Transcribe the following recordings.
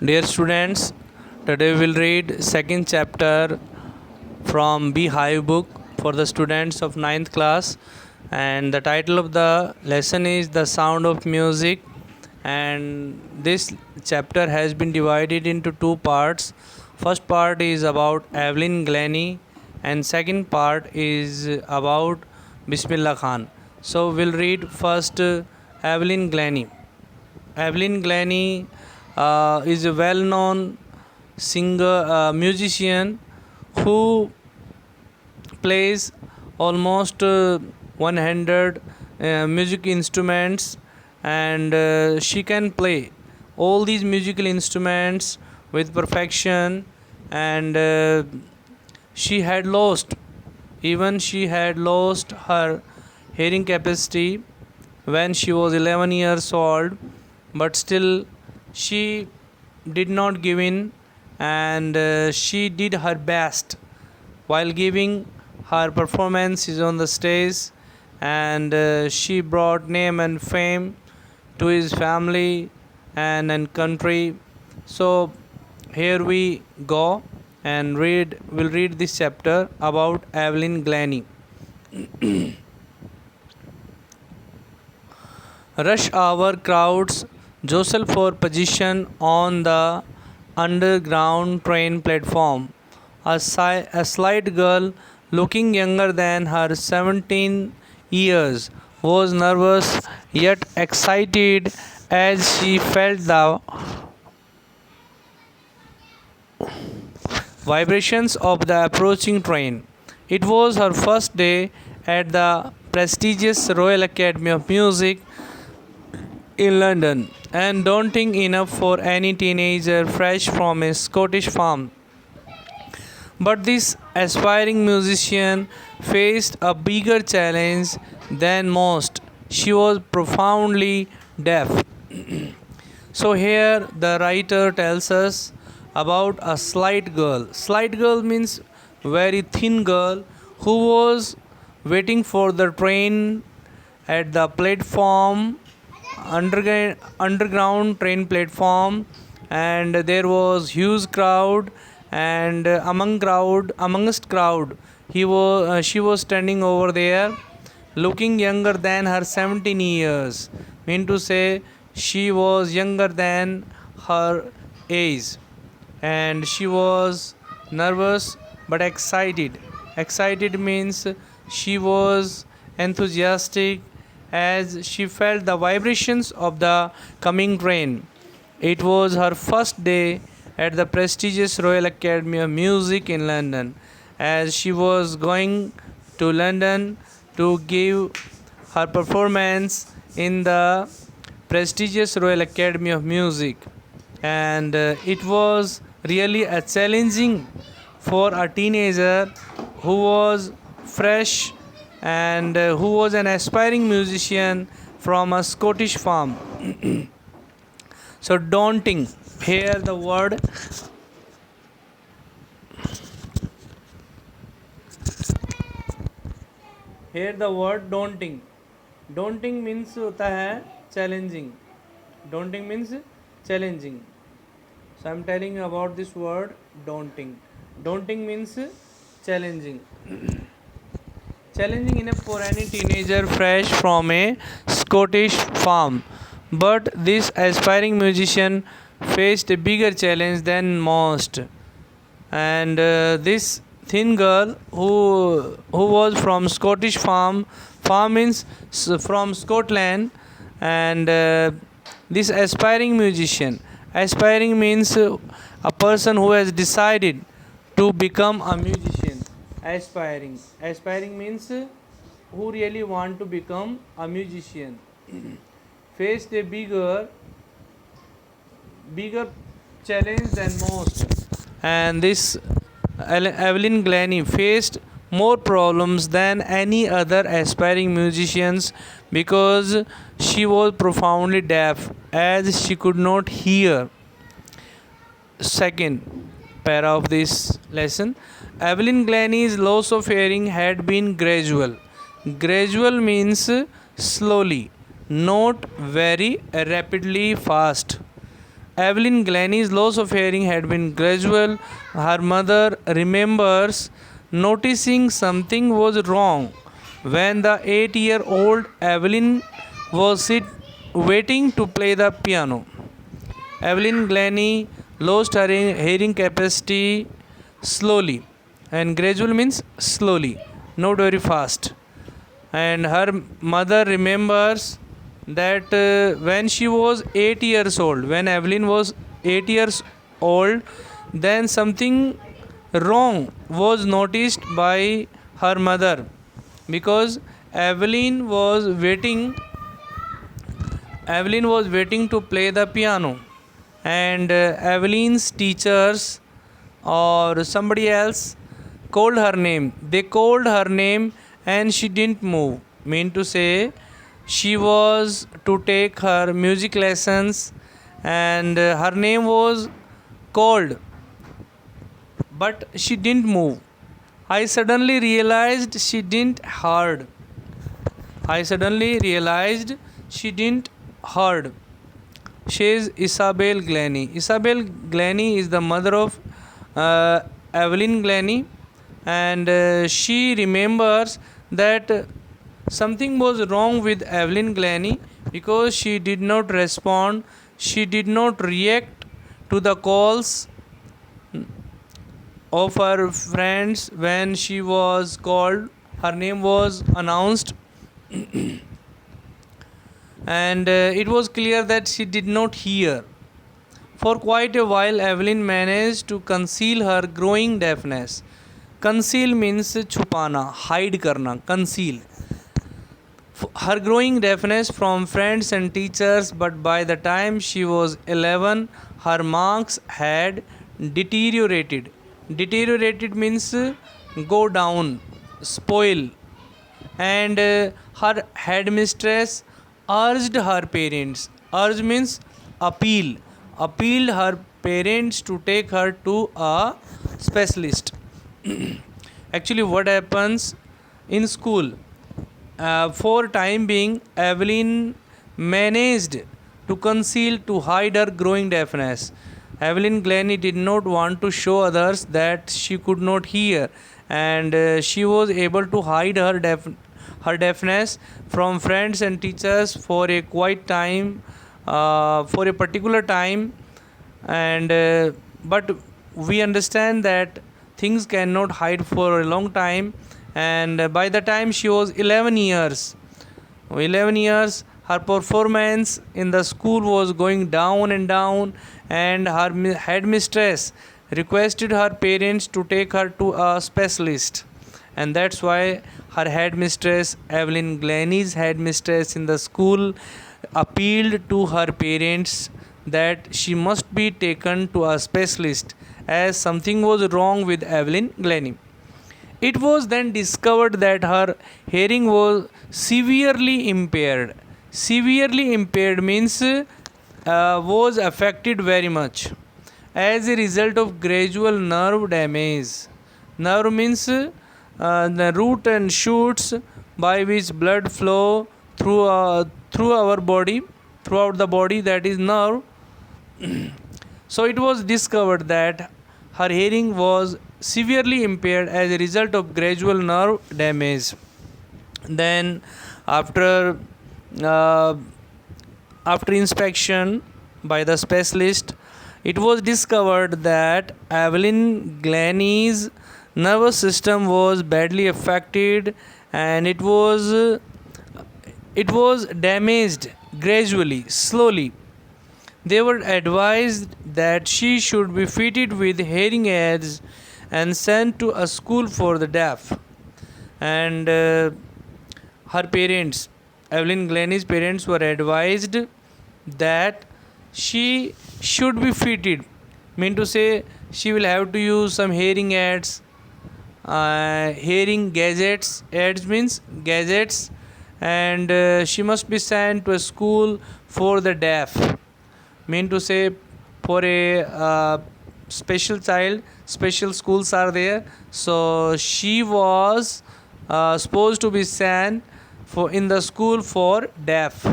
Dear students, today we will read second chapter from Beehive book for the students of ninth class, and the title of the lesson is The Sound of Music. And this chapter has been divided into two parts. First part is about Evelyn Glennie and second part is about Bismillah Khan. So we'll read first Evelyn Glennie. Evelyn Glennie is a well-known musician who plays almost 100 music instruments, and she can play all these musical instruments with perfection. And she had lost her hearing capacity when she was 11 years old, but still she did not give in, and she did her best while giving her performances on the stage, and she brought name and fame to his family and country. So here we go and we'll read this chapter about Evelyn Glennie. Rush hour crowds jostle for position on the underground train platform. A slight girl looking younger than her 17 years was nervous yet excited as she felt the vibrations of the approaching train. It was her first day at the prestigious Royal Academy of Music in London, and daunting enough for any teenager fresh from a Scottish farm. But this aspiring musician faced a bigger challenge than most. She was profoundly deaf. So here the writer tells us about a slight girl. Slight girl means very thin girl who was waiting for the train at the platform, underground train platform, and there was huge crowd, and amongst crowd she was standing over there looking younger than her 17 years, mean to say she was younger than her age, and she was nervous but excited means she was enthusiastic as she felt the vibrations of the coming train. It was her first day at the prestigious Royal Academy of Music in London, as she was going to London to give her performance in the prestigious Royal Academy of Music. And it was really a challenging for a teenager who was fresh and who was an aspiring musician from a Scottish farm. So daunting, here the word daunting. Daunting means होता है challenging. Daunting means challenging. So I am telling you about this word daunting. Daunting means challenging. Challenging enough for any teenager fresh from a Scottish farm. But this aspiring musician faced a bigger challenge than most. And this thin girl who was from Scottish farm means from Scotland, and this aspiring means a person who has decided to become a musician. Aspiring means who really want to become a musician. Faced a bigger challenge than most, and this Evelyn Glennie faced more problems than any other aspiring musicians because she was profoundly deaf as she could not hear. Second para of this lesson, Evelyn Glennie's loss of hearing had been gradual. Gradual means slowly, not very rapidly fast. Evelyn Glennie's loss of hearing had been gradual. Her mother remembers noticing something was wrong when the 8-year-old Evelyn was waiting to play the piano. Evelyn Glennie lost her hearing capacity slowly, and gradual means slowly, not very fast. And her mother remembers that when she was 8 years old, when Evelyn was 8 years old, then something wrong was noticed by her mother, because Evelyn was waiting Evelyn was waiting to play the piano, and Evelyn's teachers or somebody else called her name. They called her name and she didn't move. Mean to say, she was to take her music lessons, and her name was called, but she didn't move. I suddenly realized she didn't heard. I suddenly realized she didn't heard. She is Isabel Glennie. Isabel Glennie is the mother of Evelyn Glennie, and she remembers that something was wrong with Evelyn Glennie because she did not respond, she did not react to the calls of her friends when she was called. Her name was announced, and it was clear that she did not hear. For quite a while, Evelyn managed to conceal her growing deafness. Conceal means छुपाना, hide करना, conceal. Her growing deafness from friends and teachers, but by the time she was 11, her marks had deteriorated. Deteriorated means go down, spoil. And her headmistress urged her parents. Urge means appeal. Appealed her parents to take her to a specialist. Actually, what happens in school? For time being, Evelyn managed to conceal, to hide her growing deafness. Evelyn Glennie did not want to show others that she could not hear, and she was able to hide her deafness from friends and teachers for a quiet time, for a particular time. And but we understand that things cannot hide for a long time, and by the time she was 11 years, her performance in the school was going down and down, and her headmistress requested her parents to take her to a specialist. And that's why her headmistress, Evelyn Glennie's headmistress in the school, appealed to her parents that she must be taken to a specialist as something was wrong with Evelyn Glennie. It was then discovered that her hearing was severely impaired. Severely impaired means was affected very much as a result of gradual nerve damage. Nerve means the root and shoots by which blood flow through our body, throughout the body, that is nerve. So it was discovered that her hearing was severely impaired as a result of gradual nerve damage. Then after inspection by the specialist, it was discovered that Evelyn Glennie's nervous system was badly affected, and it was damaged gradually, slowly. They were advised that she should be fitted with hearing aids and sent to a school for the deaf. And her parents, Evelyn Glennie's parents, were advised that she should be fitted. Mean to say, she will have to use some hearing aids, hearing gadgets. Aids means gadgets, and she must be sent to a school for the deaf. Mean to say, for a special child, special schools are there. So she was supposed to be sent in the school for deaf.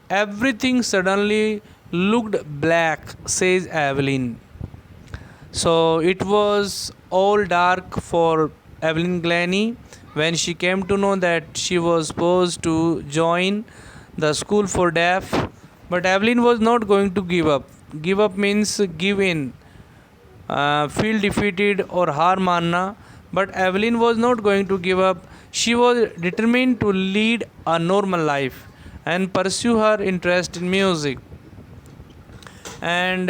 Everything suddenly looked black, says Evelyn. So it was all dark for Evelyn Glennie when she came to know that she was supposed to join the school for deaf. But Evelyn was not going to give up. Give up means give in, feel defeated or har manna. But Evelyn was not going to give up. She was determined to lead a normal life and pursue her interest in music. And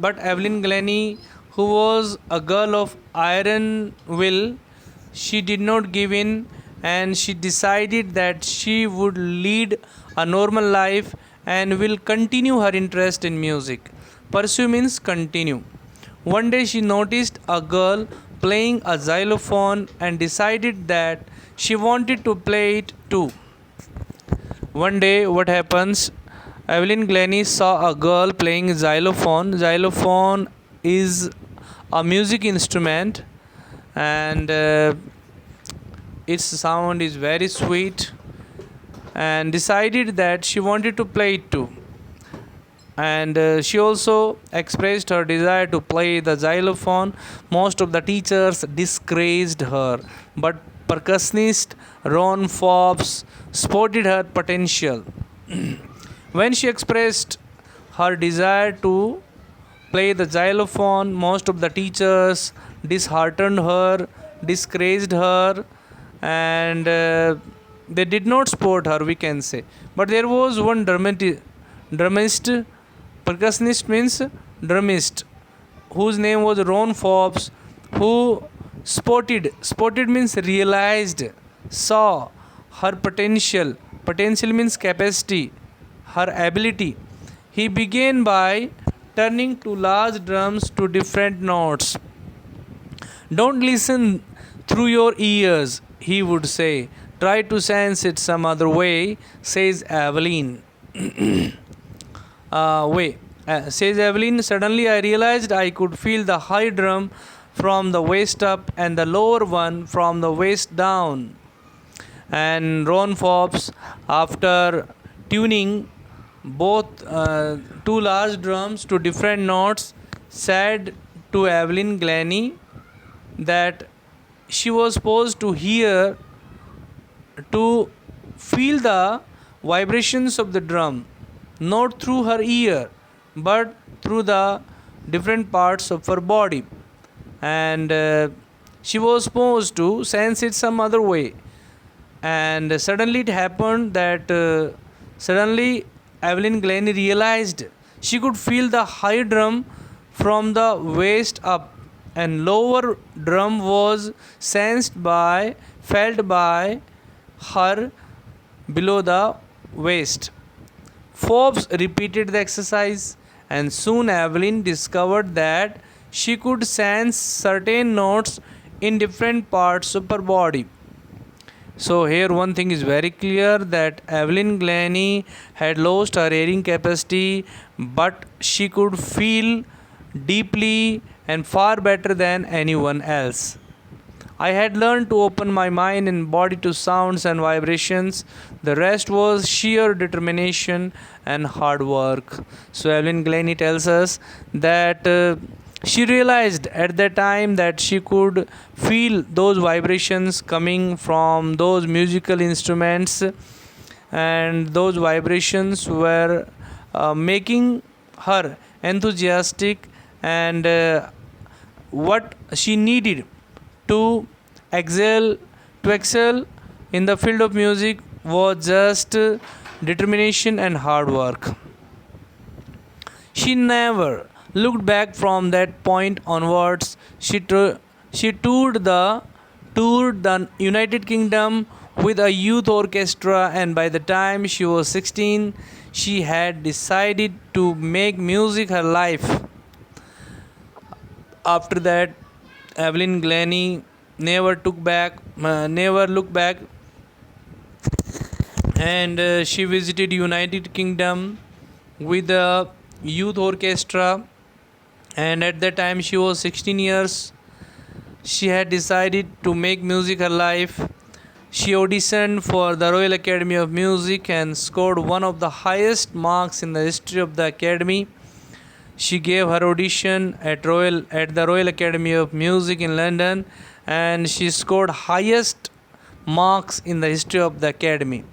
but Evelyn Glennie, who was a girl of iron will, she did not give in, and she decided that she would lead a normal life and will continue her interest in music. Pursue means continue. One day she noticed a girl playing a xylophone and decided that she wanted to play it too. One day, what happens? Evelyn Glennie saw a girl playing xylophone. Xylophone is a music instrument, and its sound is very sweet, and decided that she wanted to play it too. And she also expressed her desire to play the xylophone. Most of the teachers discouraged her, but percussionist Ron Forbes spotted her potential. When she expressed her desire to play the xylophone, most of the teachers disheartened her, discouraged her, and they did not support her, we can say. But there was one drummist, percussionist means drummist, whose name was Ron Forbes, who spotted means realized, saw her potential. Potential means capacity, her ability. He began by turning to large drums to different notes. Don't listen through your ears, he would say. Try to sense it some other way, says Evelyn. Says Evelyn. Suddenly I realized I could feel the high drum from the waist up and the lower one from the waist down. And Ron Forbes, after tuning both two large drums to different notes, said to Evelyn Glennie that she was supposed to hear, to feel the vibrations of the drum, not through her ear but through the different parts of her body. And she was supposed to sense it some other way. And suddenly it happened that suddenly Evelyn Glennie realized she could feel the high drum from the waist up, and lower drum was felt by her below the waist. Forbes repeated the exercise, and soon Evelyn discovered that she could sense certain notes in different parts of her body. So here one thing is very clear, that Evelyn Glennie had lost her hearing capacity, but she could feel deeply and far better than anyone else. I had learned to open my mind and body to sounds and vibrations. The rest was sheer determination and hard work. So Evelyn Glennie tells us that she realized at that time that she could feel those vibrations coming from those musical instruments, and those vibrations were making her enthusiastic, and what she needed to excel in the field of music was just determination and hard work. She never looked back from that point onwards. She toured the United Kingdom with a youth orchestra, and by the time she was 16, she had decided to make music her life. After that, Evelyn Glennie never looked back, and she visited United Kingdom with a youth orchestra, and at that time she was 16 years. She had decided to make music her life, She auditioned for the Royal Academy of Music and scored one of the highest marks in the history of the Academy. She gave her audition at the Royal Academy of Music in London, and she scored highest marks in the history of the Academy.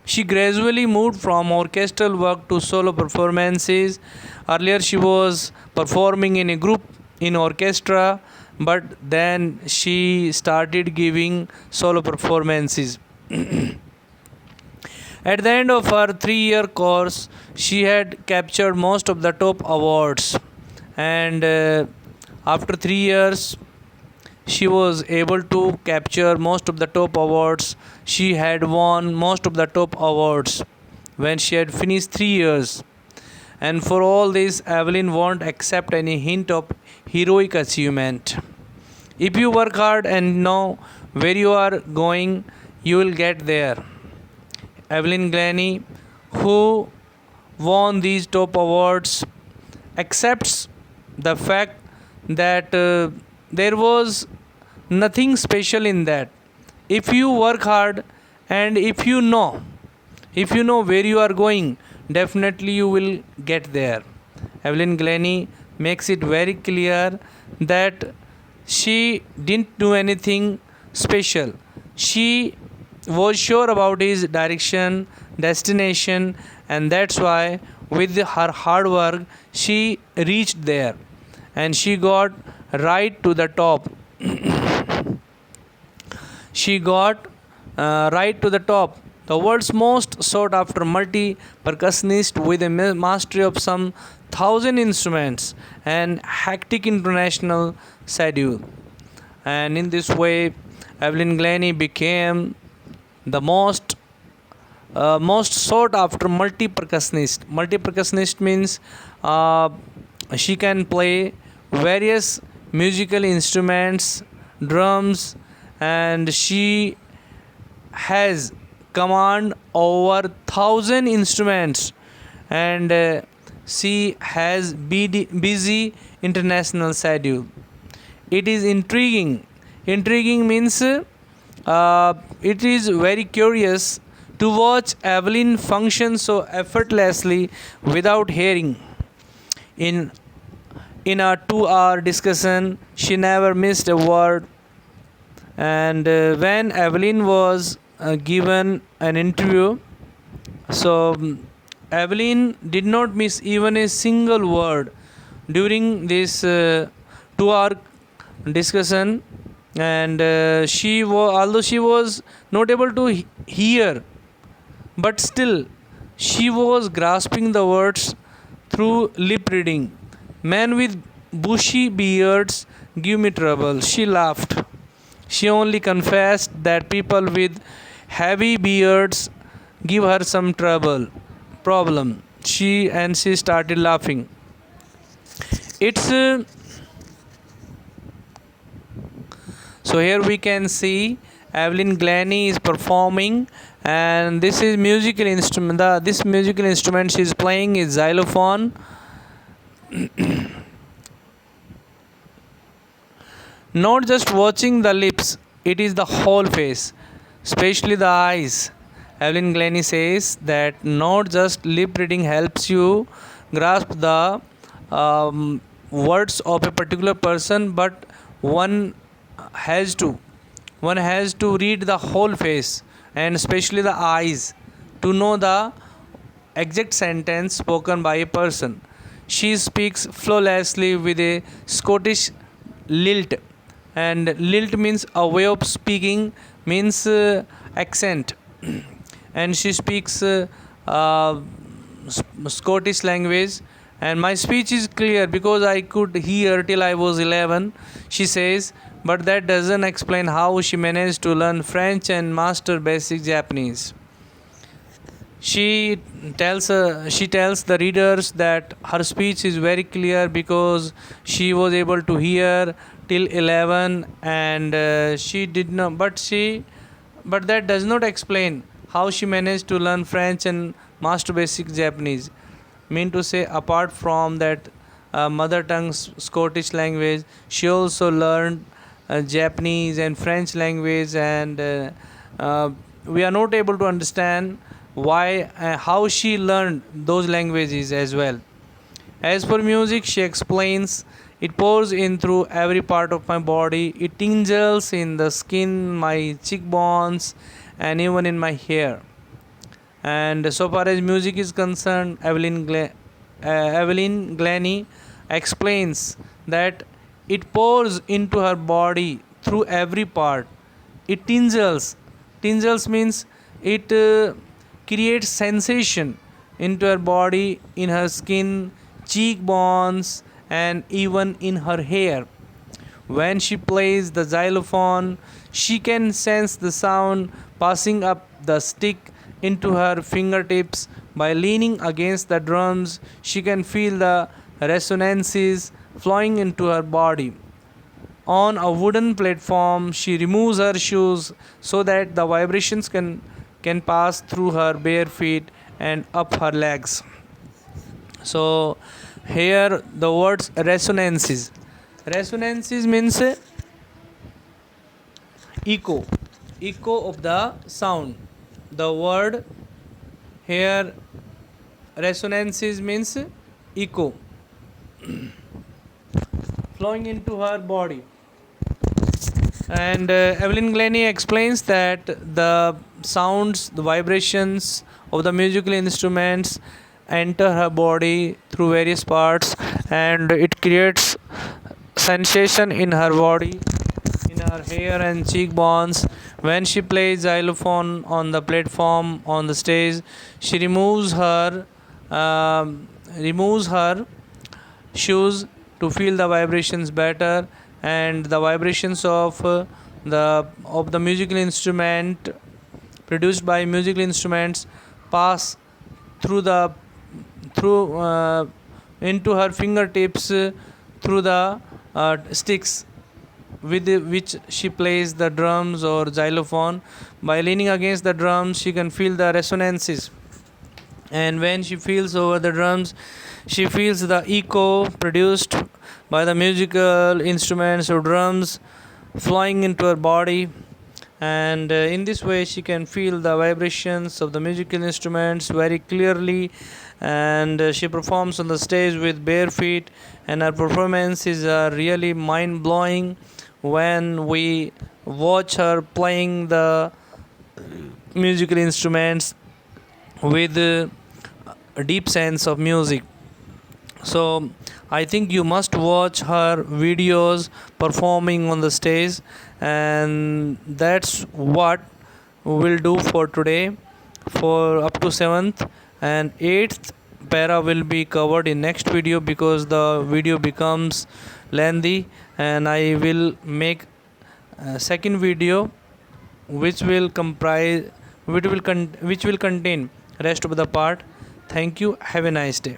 She gradually moved from orchestral work to solo performances. Earlier, she was performing in a group in orchestra, but then she started giving solo performances. At the end of her 3 year course, she had captured most of the top awards, and after 3 years, she was able to capture most of the top awards. She had won most of the top awards when she had finished 3 years. And for all this, Evelyn won't accept any hint of heroic achievement. If you work hard and know where you are going, you will get there. Evelyn Glennie, who won these top awards, accepts the fact that there was nothing special in that. If you work hard and if you know where you are going, definitely you will get there. Evelyn Glennie makes it very clear that she didn't do anything special. She was sure about his direction, destination, and that's why with her hard work she reached there and she got right to the top. She got right to the top. The world's most sought after multi percussionist with a mastery of some 1,000 instruments and hectic international schedule. And in this way, Evelyn Glennie became the most sought after multi percussionist. Multi percussionist means she can play various musical instruments, drums, and she has command over 1,000 instruments, and she has busy international schedule. It is intriguing. Intriguing means it is very curious to watch Evelyn function so effortlessly without hearing. In in a 2 hour discussion, she never missed a word. And when Evelyn was given an interview, so Evelyn did not miss even a single word during this 2 hour discussion. And although she was not able to hear, but still she was grasping the words through lip reading. Men with bushy beards give me trouble. She laughed. She only confessed that people with heavy beards give her some problem. She started laughing. It's so here we can see Evelyn Glennie is performing, and this is musical instrument. This musical instrument she is playing is xylophone. Not just watching the lips, it is the whole face, especially the eyes. Evelyn Glennie says that not just lip reading helps you grasp the words of a particular person, but one has to read the whole face and especially the eyes to know the exact sentence spoken by a person. She speaks flawlessly with a Scottish lilt, and lilt means a way of speaking, means accent, and she speaks Scottish language. And my speech is clear because I could hear till I was 11, she says, but that doesn't explain how she managed to learn French and master basic Japanese. She tells the readers that her speech is very clear because she was able to hear till 11, and she did not. But that does not explain how she managed to learn French and master basic Japanese. Mean to say, apart from that mother tongue Scottish language, she also learned Japanese and French language, and uh, we are not able to understand why how she learned those languages as well. As for music, she explains, it pours in through every part of my body. It tingles in the skin, my cheekbones, and even in my hair. And so far as music is concerned, Evelyn Glennie explains that it pours into her body through every part. It tingles. Tingles means it creates sensation into her body, in her skin, cheekbones, and even in her hair. When she plays the xylophone, she can sense the sound passing up the stick into her fingertips. By leaning against the drums, she can feel the resonances flowing into her body. On a wooden platform, she removes her shoes so that the vibrations can pass through her bare feet and up her legs. So here the words resonances. Resonances means echo, echo of the sound. The word here resonances means echo flowing into her body. And Evelyn Glennie explains that the sounds, the vibrations of the musical instruments enter her body through various parts, and it creates sensation in her body, in her hair and cheekbones. When she plays xylophone on the platform, on the stage, she removes her shoes to feel the vibrations better, and the vibrations of the musical instrument produced by musical instruments pass through the through into her fingertips, through the sticks with which she plays the drums or xylophone. By leaning against the drums, she can feel the resonances, and when she feels over the drums, she feels the echo produced by the musical instruments or drums flowing into her body. And in this way she can feel the vibrations of the musical instruments very clearly. And she performs on the stage with bare feet, and her performances are really mind blowing when we watch her playing the musical instruments with a deep sense of music. So I think you must watch her videos performing on the stage, and that's what we'll do for today. For up to 7th and 8th para will be covered in next video, because the video becomes lengthy, and I will make a second video which will comprise which will contain rest of the part. Thank you. Have a nice day.